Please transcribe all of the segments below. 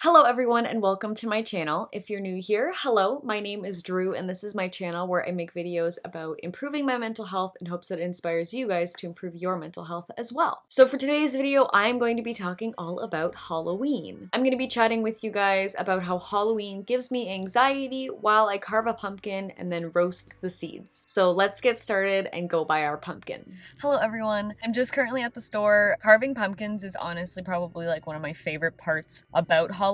Hello everyone and welcome to my channel. If you're new here, hello, my name is Drew and this is my channel where I make videos about improving my mental health in hopes that it inspires you guys to improve your mental health as well. So for today's video, I'm going to be talking all about Halloween. I'm going to be chatting with you guys about how Halloween gives me anxiety while I carve a pumpkin and then roast the seeds. So let's get started and go buy our pumpkin. Hello everyone, I'm just currently at the store. Carving pumpkins is honestly probably like one of my favorite parts about Halloween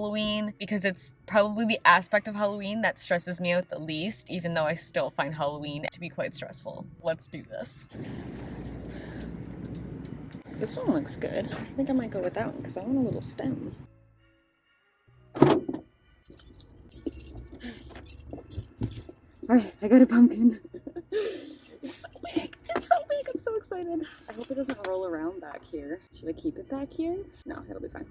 because it's probably the aspect of Halloween that stresses me out the least, even though I still find Halloween to be quite stressful. Let's do this. This one looks good. I think I might go with that one because I want a little stem. Alright, I got a pumpkin. It's so big. It's so big. I'm so excited. I hope it doesn't roll around back here. Should I keep it back here? No, it'll be fine.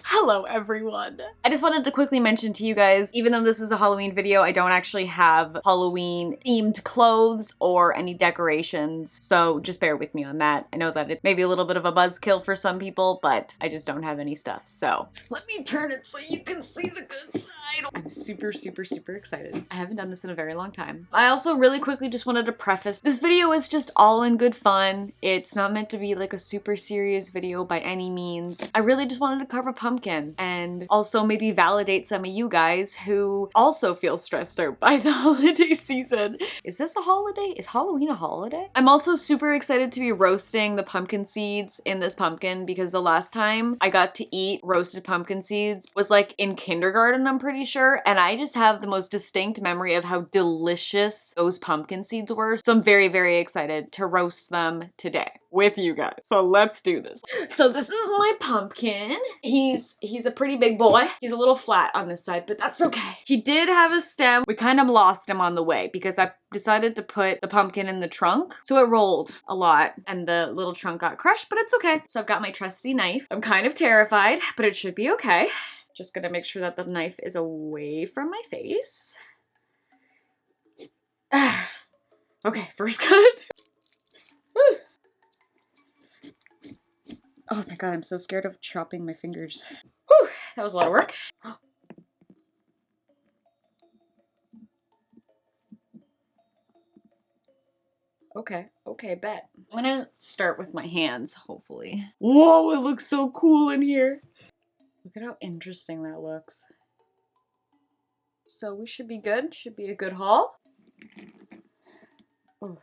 Hello everyone! I just wanted to quickly mention to you guys, even though this is a Halloween video, I don't actually have Halloween themed clothes or any decorations, so just bear with me on that. I know that it may be a little bit of a buzzkill for some people, but I just don't have any stuff, so. Let me turn it so you can see the good side! I'm super excited. I haven't done this in a very long time. I also really quickly just wanted to preface, this video is just all in good fun. It's not meant to be like a super serious video by any means. I really just wanted to carve a pumpkin and also maybe validate some of you guys who also feel stressed out by the holiday season. Is this a holiday? Is Halloween a holiday? I'm also super excited to be roasting the pumpkin seeds in this pumpkin because the last time I got to eat roasted pumpkin seeds was like in kindergarten, I'm pretty sure, and I just have the most distinct memory of how delicious those pumpkin seeds were. So I'm very excited to roast them today with you guys. So let's do this. So this is my pumpkin. He's a pretty big boy. He's a little flat on this side, but that's okay. He did have a stem. We kind of lost him on the way because I decided to put the pumpkin in the trunk. So it rolled a lot and the little trunk got crushed, but it's okay. So I've got my trusty knife. I'm kind of terrified, but it should be okay. Just gonna make sure that the knife is away from my face. Okay, first cut. Woo. Oh my god, I'm so scared of chopping my fingers. Whew, that was a lot of work. Okay, bet. I'm gonna start with my hands, hopefully. Whoa, it looks so cool in here. Look at how interesting that looks. So we should be good. Should be a good haul. Oh.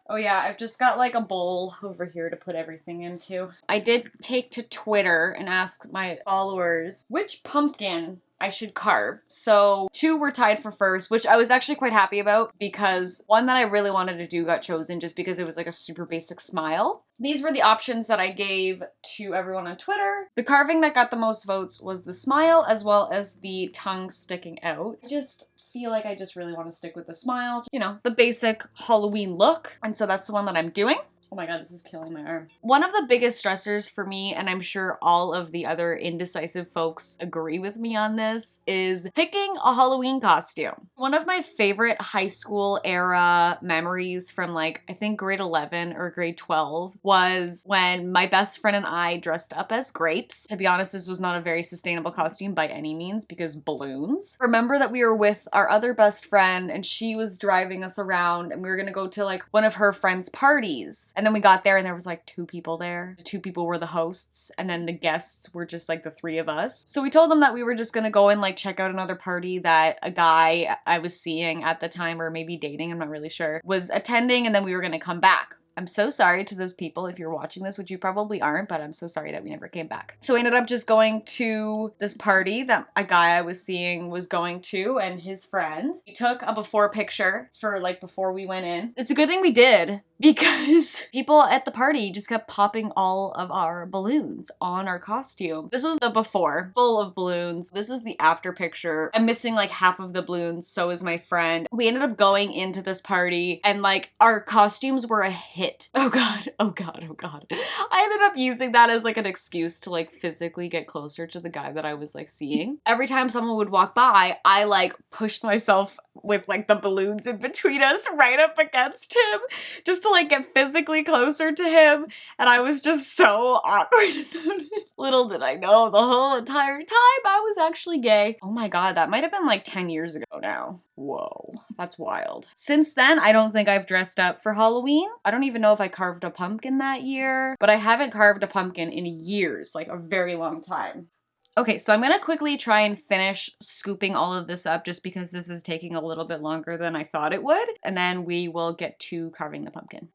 Oh yeah, I've just got like a bowl over here to put everything into. I did take to Twitter and ask my followers which pumpkin I should carve. So 2 were tied for first, which I was actually quite happy about because one that I really wanted to do got chosen just because it was like a super basic smile. These were the options that I gave to everyone on Twitter. The carving that got the most votes was the smile as well as the tongue sticking out. I just feel like I just really want to stick with the smile. You know, the basic Halloween look. And so that's the one that I'm doing. Oh my god, this is killing my arm. One of the biggest stressors for me, and I'm sure all of the other indecisive folks agree with me on this, is picking a Halloween costume. One of my favorite high school era memories from like, I think grade 11 or grade 12 was when my best friend and I dressed up as grapes. To be honest, this was not a very sustainable costume by any means because balloons. Remember that we were with our other best friend and she was driving us around and we were gonna go to like one of her friend's parties. And then we got there and there was like 2 people there. The 2 people were the hosts and then the guests were just like the 3 of us. So we told them that we were just gonna go and like check out another party that a guy I was seeing at the time, or maybe dating, I'm not really sure, was attending, and then we were gonna come back. I'm so sorry to those people if you're watching this, which you probably aren't, but I'm so sorry that we never came back. So we ended up just going to this party that a guy I was seeing was going to and his friend. We took a before picture for like before we went in. It's a good thing we did because people at the party just kept popping all of our balloons on our costume. This was the before, full of balloons. This is the after picture. I'm missing like half of the balloons, so is my friend. We ended up going into this party and like our costumes were a hit. Oh god, oh god, oh god. I ended up using that as like an excuse to like physically get closer to the guy that I was like seeing. Every time someone would walk by, I like pushed myself with like the balloons in between us right up against him just to to like get physically closer to him, and I was just so awkward about it. Little did I know the whole entire time I was actually gay. Oh my god, that might have been like 10 years ago now. Whoa, that's wild. Since then, I don't think I've dressed up for Halloween. I don't even know if I carved a pumpkin that year, but I haven't carved a pumpkin in years, like a very long time. Okay, so I'm gonna quickly try and finish scooping all of this up just because this is taking a little bit longer than I thought it would, and then we will get to carving the pumpkin.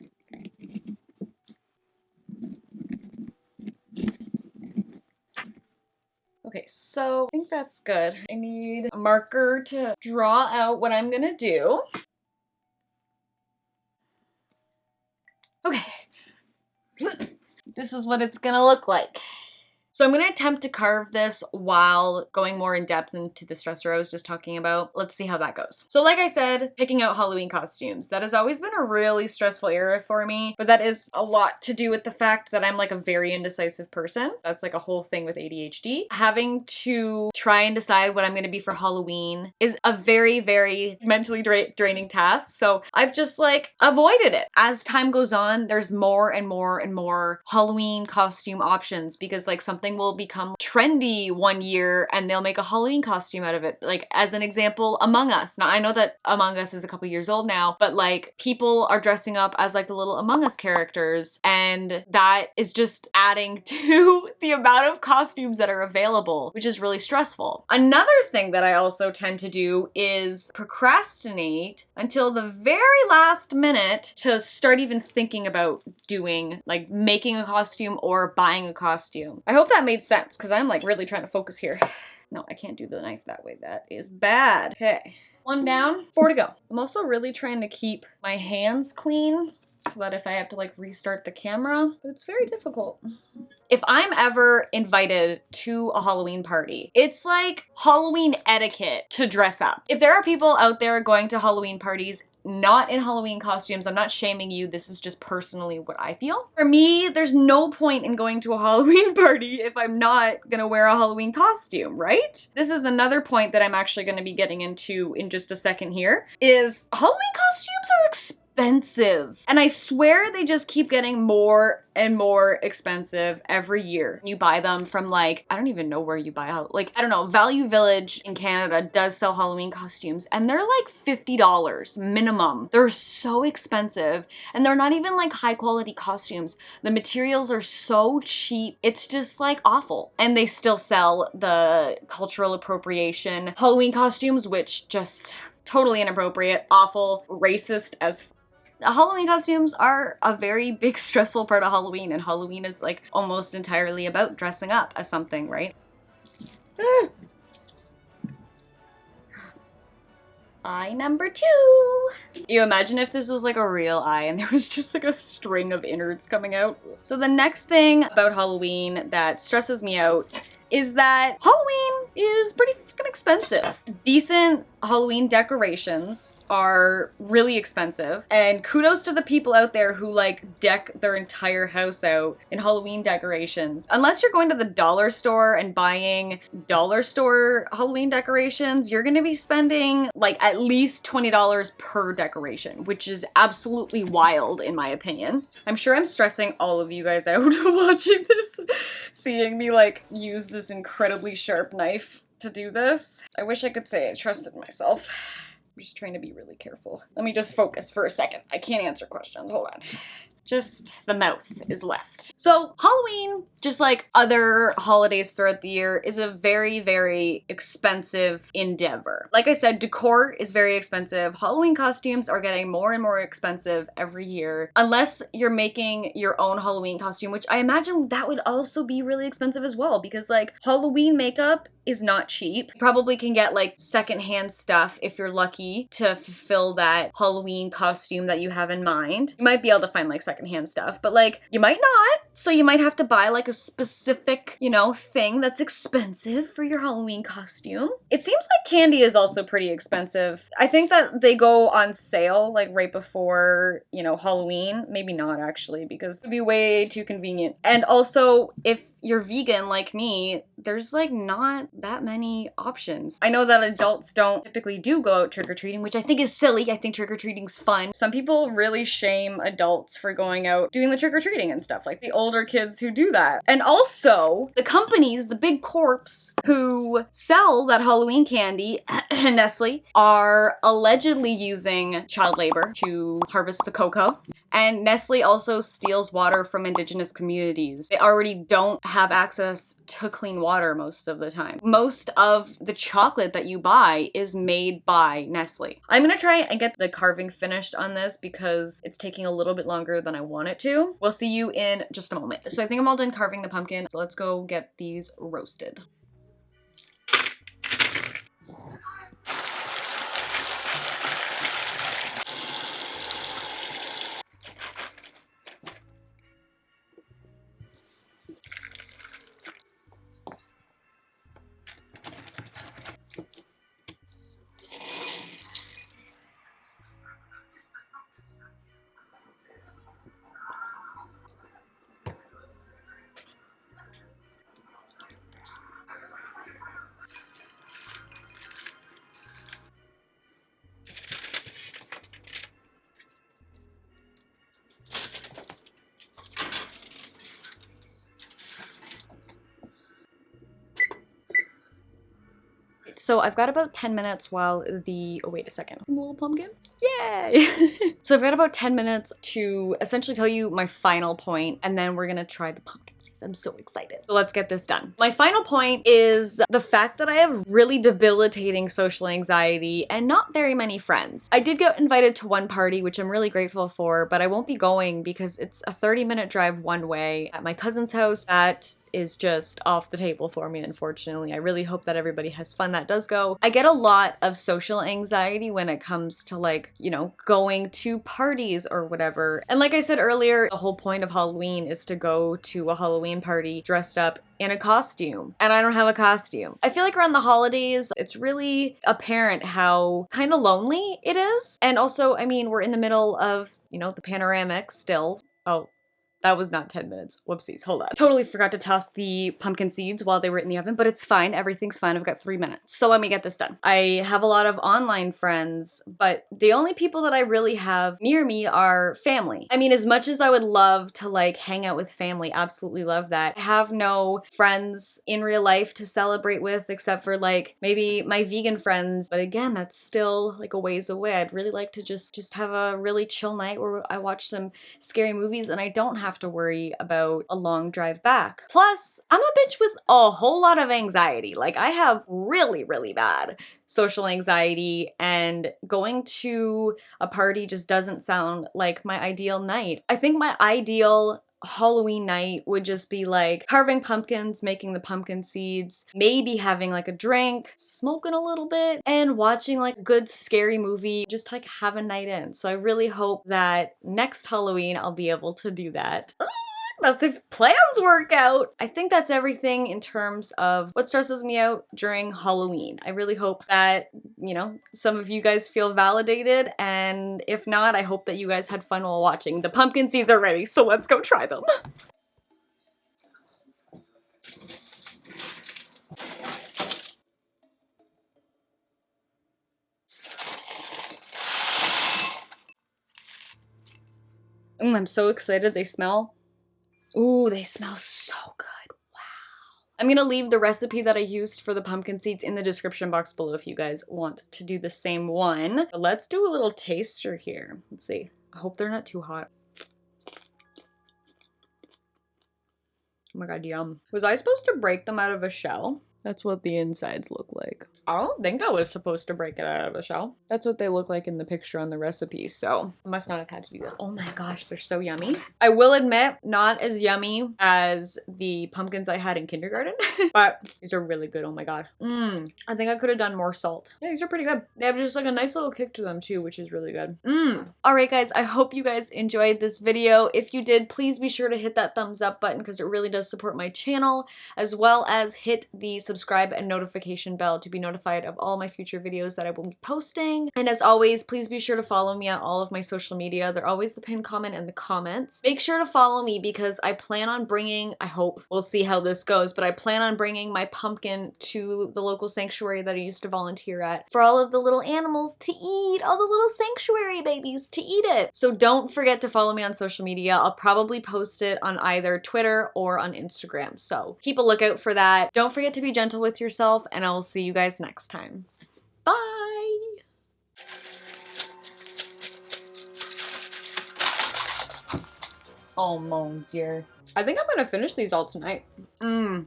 Okay, so I think that's good. I need a marker to draw out what I'm gonna do. Okay. This is what it's gonna look like. So I'm gonna attempt to carve this while going more in depth into the stressor I was just talking about. Let's see how that goes. So like I said, picking out Halloween costumes. That has always been a really stressful area for me, but that is a lot to do with the fact that I'm like a very indecisive person. That's like a whole thing with ADHD. Having to try and decide what I'm gonna be for Halloween is a very, very mentally draining task. So I've just like avoided it. As time goes on, there's more and more and more Halloween costume options because like something will become trendy one year and they'll make a Halloween costume out of it. Like as an example, Among Us. Now I know that Among Us is a couple years old now, but like people are dressing up as like the little Among Us characters, and that is just adding to the amount of costumes that are available, which is really stressful. Another thing that I also tend to do is procrastinate until the very last minute to start even thinking about doing like making a costume or buying a costume. I hope that made sense because I'm like really trying to focus here. No, I can't do the knife that way. That is bad. Okay, 1 down, 4 to go. I'm also really trying to keep my hands clean so that if I have to like restart the camera, but it's very difficult. If I'm ever invited to a Halloween party, it's like Halloween etiquette to dress up. If there are people out there going to Halloween parties not in Halloween costumes, I'm not shaming you, this is just personally what I feel. For me, there's no point in going to a Halloween party if I'm not gonna wear a Halloween costume, right? This is another point that I'm actually gonna be getting into in just a second here, is Halloween costumes are expensive. And I swear they just keep getting more and more expensive every year. You buy them from like, I don't even know where you buy out. Like, I don't know, Value Village in Canada does sell Halloween costumes and they're like $50 minimum. They're so expensive and they're not even like high quality costumes. The materials are so cheap. It's just like awful. And they still sell the cultural appropriation Halloween costumes, which just totally inappropriate, awful, racist as Halloween costumes are a very big stressful part of Halloween, and Halloween is like almost entirely about dressing up as something, right? Eye number 2. You imagine if this was like a real eye and there was just like a string of innards coming out. So the next thing about Halloween that stresses me out is that Halloween is pretty fucking expensive. Decent Halloween decorations are really expensive, and kudos to the people out there who like deck their entire house out in Halloween decorations. Unless you're going to the dollar store and buying dollar store Halloween decorations, you're gonna be spending like at least $20 per decoration, which is absolutely wild in my opinion. I'm sure I'm stressing all of you guys out watching this, seeing me like use this incredibly sharp knife to do this. I wish I could say I trusted myself. I'm just trying to be really careful. Let me just focus for a second. I can't answer questions. Hold on. Just the mouth is left. So Halloween, just like other holidays throughout the year, is a very, very expensive endeavor. Like I said, decor is very expensive. Halloween costumes are getting more and more expensive every year. Unless you're making your own Halloween costume, which I imagine that would also be really expensive as well, because like Halloween makeup is not cheap. You probably can get like secondhand stuff if you're lucky to fulfill that Halloween costume that you have in mind. You might be able to find like secondhand stuff, but like you might not. So you might have to buy like a specific, you know, thing that's expensive for your Halloween costume. It seems like candy is also pretty expensive. I think that they go on sale like right before, you know, Halloween. Maybe not actually, because it'd be way too convenient. And also if you're vegan like me, there's like not that many options. I know that adults don't typically do go out trick-or-treating, which I think is silly. I think trick-or-treating's fun. Some people really shame adults for going out doing the trick-or-treating and stuff, like the older kids who do that. And also, the companies, the big corps who sell that Halloween candy, Nestle, are allegedly using child labor to harvest the cocoa. And Nestle also steals water from indigenous communities. They already don't have access to clean water most of the time. Most of the chocolate that you buy is made by Nestle. I'm gonna try and get the carving finished on this because it's taking a little bit longer than I want it to. We'll see you in just a moment. So I think I'm all done carving the pumpkin, so let's go get these roasted. So I've got about 10 minutes while the, oh wait a second, little pumpkin, yay! So I've got about 10 minutes to essentially tell you my final point, and then we're gonna try the pumpkin seeds. I'm so excited. So let's get this done. My final point is the fact that I have really debilitating social anxiety and not very many friends. I did get invited to one party, which I'm really grateful for, but I won't be going because it's a 30-minute drive one way at my cousin's house. That is just off the table for me, unfortunately. I really hope that everybody has fun that does go. I get a lot of social anxiety when it comes to, like, you know, going to parties or whatever. And like I said earlier, the whole point of Halloween is to go to a Halloween party dressed up in a costume, and I don't have a costume. I feel like around the holidays, it's really apparent how kind of lonely it is. And also, I mean, we're in the middle of, you know, the panoramic still. Oh, that was not 10 minutes. Whoopsies, hold on. Totally forgot to toss the pumpkin seeds while they were in the oven, but it's fine. Everything's fine. I've got 3 minutes. So let me get this done. I have a lot of online friends, but the only people that I really have near me are family. I mean, as much as I would love to like hang out with family, absolutely love that, I have no friends in real life to celebrate with except for like maybe my vegan friends. But again, that's still like a ways away. I'd really like to just have a really chill night where I watch some scary movies and I don't have to worry about a long drive back. Plus, I'm a bitch with a whole lot of anxiety. Like, I have really, really bad social anxiety, and going to a party just doesn't sound like my ideal night. I think my ideal Halloween night would just be like carving pumpkins, making the pumpkin seeds, maybe having like a drink, smoking a little bit, and watching like a good scary movie, just like have a night in. So I really hope that next Halloween I'll be able to do that. That's if plans work out. I think that's everything in terms of what stresses me out during Halloween. I really hope that, you know, some of you guys feel validated, and if not, I hope that you guys had fun while watching. The pumpkin seeds are ready, so let's go try them. I'm so excited. They smell. Ooh, they smell so good. Wow. I'm gonna leave the recipe that I used for the pumpkin seeds in the description box below if you guys want to do the same one. But let's do a little taster here. Let's see. I hope they're not too hot. Oh my god, yum. Was I supposed to break them out of a shell? That's what the insides look like. I don't think I was supposed to break it out of a shell. That's what they look like in the picture on the recipe, so I must not have had to do that. Oh my gosh, they're so yummy. I will admit, not as yummy as the pumpkins I had in kindergarten, but these are really good, oh my god. I think I could have done more salt. Yeah, these are pretty good. They have just like a nice little kick to them too, which is really good. Alright guys, I hope you guys enjoyed this video. If you did, please be sure to hit that thumbs up button because it really does support my channel, as well as hit the subscribe subscribe and notification bell to be notified of all my future videos that I will be posting. And as always, please be sure to follow me on all of my social media. They're always the pinned comment in the comments. Make sure to follow me because I plan on bringing, I hope, we'll see how this goes, but I plan on bringing my pumpkin to the local sanctuary that I used to volunteer at for all of the little animals to eat, all the little sanctuary babies to eat it. So don't forget to follow me on social media. I'll probably post it on either Twitter or on Instagram. So keep a lookout for that. Don't forget to be gentle with yourself, and I will see you guys next time. Bye! Oh, Monsieur. I think I'm gonna finish these all tonight.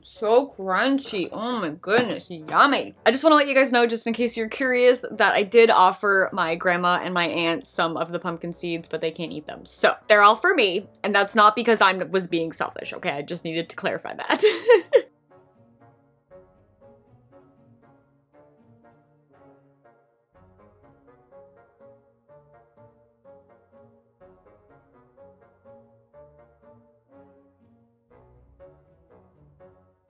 So crunchy. Oh my goodness, yummy. I just want to let you guys know, just in case you're curious, that I did offer my grandma and my aunt some of the pumpkin seeds, but they can't eat them. So they're all for me, and that's not because I was being selfish, okay? I just needed to clarify that.